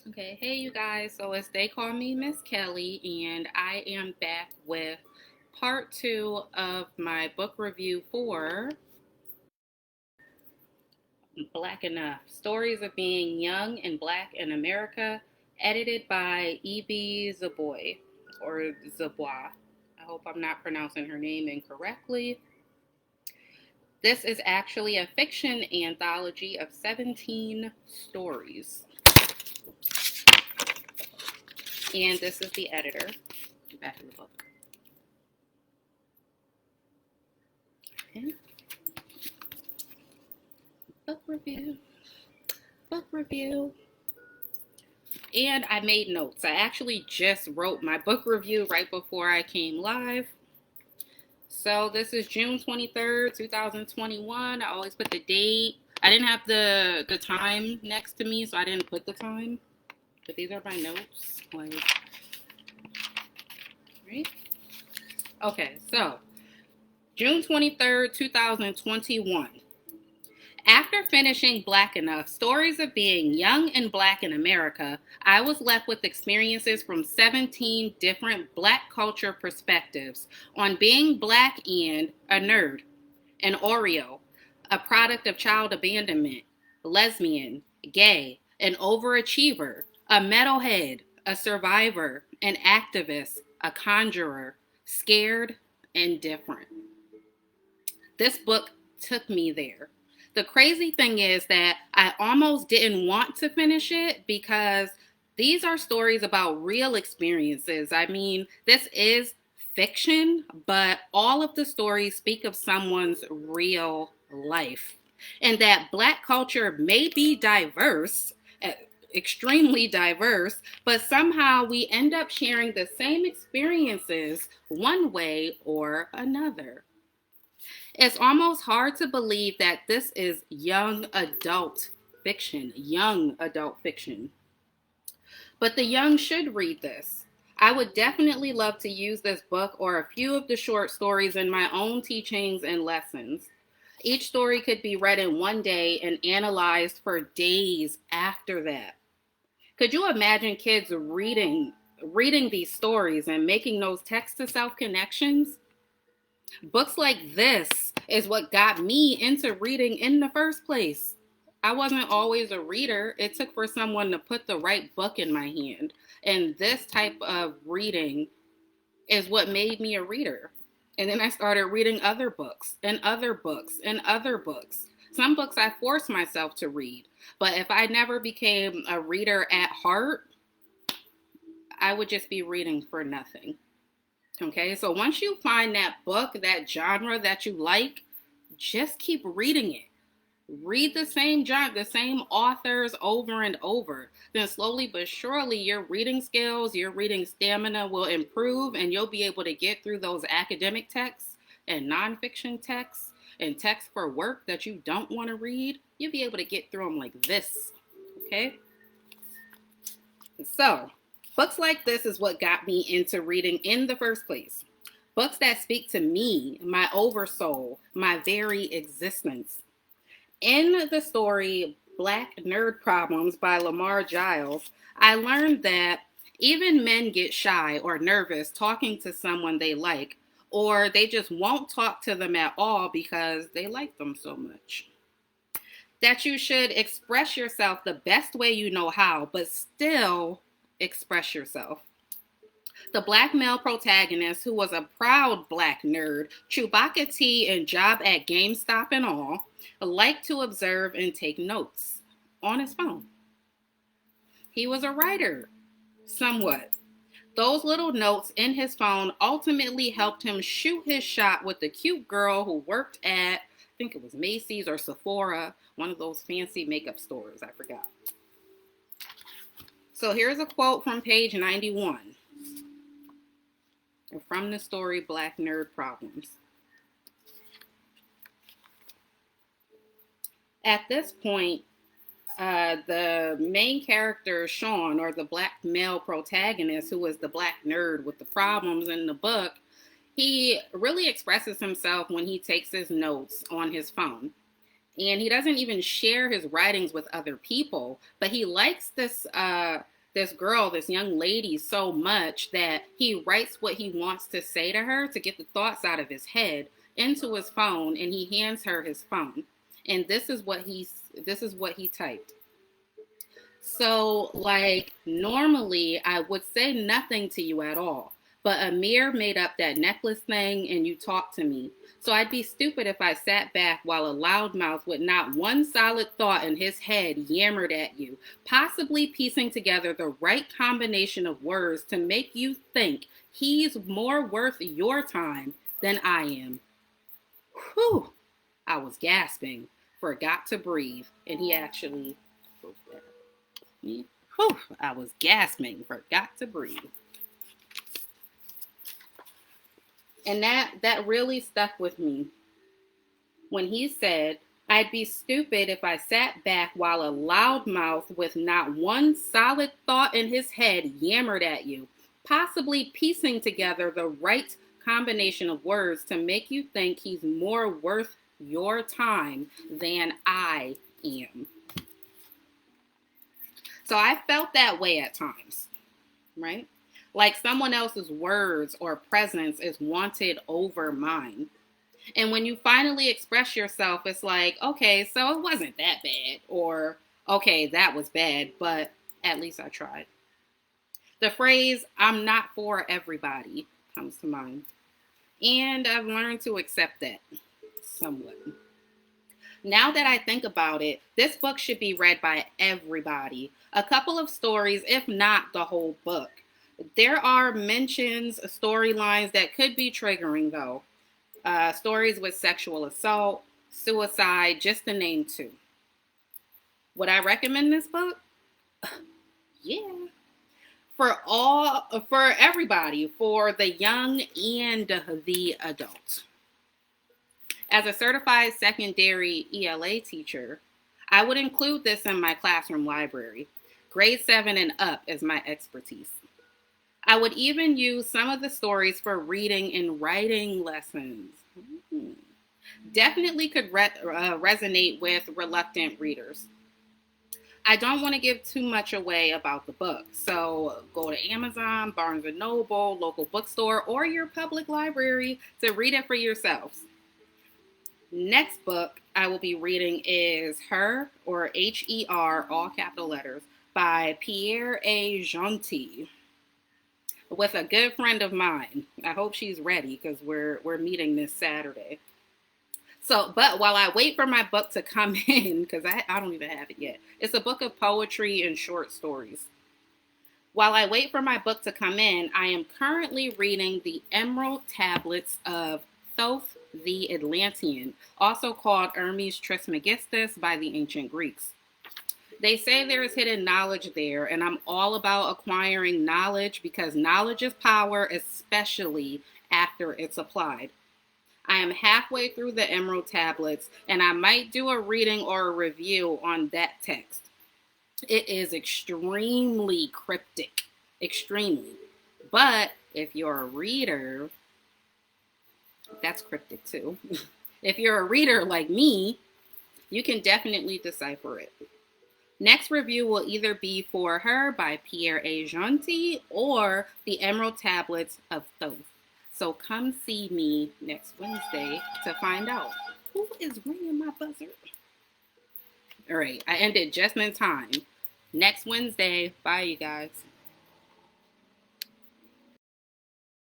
Okay, hey you guys. So it's They Call Me Miss Kelly, and I am back with part two of my book review for Black Enough Stories of Being Young and Black in America, edited by E.B. Zoboi or Zoboi. I hope I'm not pronouncing her name incorrectly. This is actually a fiction anthology of 17 stories, and this is the editor. Back of the book. Okay. Book review. Book review. And I made notes. I actually just wrote my book review right before I came live. So this is June 23rd, 2021. I always put the date. I didn't have the time next to me, so I didn't put the time. But these are my notes. Right? Okay, so June 23rd, 2021. After finishing Black Enough, Stories of Being Young and Black in America, I was left with experiences from 17 different Black culture perspectives on being Black and a nerd, an Oreo, a product of child abandonment, lesbian, gay, an overachiever, a metalhead, a survivor, an activist, a conjurer, scared, and different. This book took me there. The crazy thing is that I almost didn't want to finish it because these are stories about real experiences. I mean, this is fiction, but all of the stories speak of someone's real life. And that Black culture may be diverse, extremely diverse, but somehow we end up sharing the same experiences one way or another. It's almost hard to believe that this is young adult fiction. But the young should read this. I would definitely love to use this book or a few of the short stories in my own teachings and lessons. Each story could be read in one day and analyzed for days after that. Could you imagine kids reading these stories and making those text to self connections? Books like this is what got me into reading in the first place. I wasn't always a reader. It took for someone to put the right book in my hand. And this type of reading is what made me a reader. And then I started reading other books and other books and other books. Some books I forced myself to read. But if I never became a reader at heart, I would just be reading for nothing. Okay, so once you find that book, that genre that you like, just keep reading it. Read the same genre, the same authors over and over. Then slowly but surely, your reading skills, your reading stamina will improve, and you'll be able to get through those academic texts and nonfiction texts and texts for work that you don't want to read. You'll be able to get through them like this. Okay? So, books like this is what got me into reading in the first place. Books that speak to me, my oversoul, my very existence. In the story Black Nerd Problems by Lamar Giles, I learned that even men get shy or nervous talking to someone they like, or they just won't talk to them at all because they like them so much. That you should express yourself the best way you know how, but still express yourself. The Black male protagonist, who was a proud Black nerd, Chewbacca tea and job at GameStop and all, liked to observe and take notes on his phone. He was a writer, somewhat. Those little notes in his phone ultimately helped him shoot his shot with the cute girl who worked at, I think it was Macy's or Sephora, one of those fancy makeup stores, I forgot. So here's a quote from page 91 from the story Black Nerd Problems. At this point, the main character, Sean, or the Black male protagonist, who is the Black nerd with the problems in the book, he really expresses himself when he takes his notes on his phone. And he doesn't even share his writings with other people, but he likes this this girl, this young lady, so much that he writes what he wants to say to her to get the thoughts out of his head into his phone, and he hands her his phone. And this is what he typed. So, like, normally I would say nothing to you at all. But Amir made up that necklace thing and you talked to me. So I'd be stupid if I sat back while a loudmouth with not one solid thought in his head yammered at you, possibly piecing together the right combination of words to make you think he's more worth your time than I am. Whew! I was gasping, forgot to breathe, and he actually... Whew, I was gasping, forgot to breathe. And that really stuck with me when he said, I'd be stupid if I sat back while a loudmouth with not one solid thought in his head yammered at you, possibly piecing together the right combination of words to make you think he's more worth your time than I am. So I felt that way at times, right? Like someone else's words or presence is wanted over mine. And when you finally express yourself, it's like, okay, so it wasn't that bad. Or, okay, that was bad, but at least I tried. The phrase, I'm not for everybody, comes to mind. And I've learned to accept that somewhat. Now that I think about it, this book should be read by everybody. A couple of stories, if not the whole book. There are mentions, storylines that could be triggering, though. Stories with sexual assault, suicide, just to name two. Would I recommend this book? Yeah. For everybody, for the young and the adult. As a certified secondary ELA teacher, I would include this in my classroom library. Grade 7 and up is my expertise. I would even use some of the stories for reading and writing lessons. Definitely could resonate with reluctant readers. I don't want to give too much away about the book, so go to Amazon, Barnes & Noble, local bookstore, or your public library to read it for yourselves. Next book I will be reading is Her, or H-E-R, all capital letters, by Pierre A. Gentil, with a good friend of mine. I hope she's ready because we're meeting this Saturday. So, but while I wait for my book to come in, because I don't even have it yet. It's a book of poetry and short stories. While I wait for my book to come in, I am currently reading the Emerald Tablets of Thoth the Atlantean, also called Hermes Trismegistus by the ancient Greeks. They say there is hidden knowledge there, and I'm all about acquiring knowledge because knowledge is power, especially after it's applied. I am halfway through the Emerald Tablets, and I might do a reading or a review on that text. It is extremely cryptic, extremely. But if you're a reader, that's cryptic too. If you're a reader like me, you can definitely decipher it. Next review will either be For Her by Pierre A. Gentil or The Emerald Tablets of Thoth. So come see me next Wednesday to find out. Who is ringing my buzzer? All right, I ended just in time. Next Wednesday. Bye, you guys.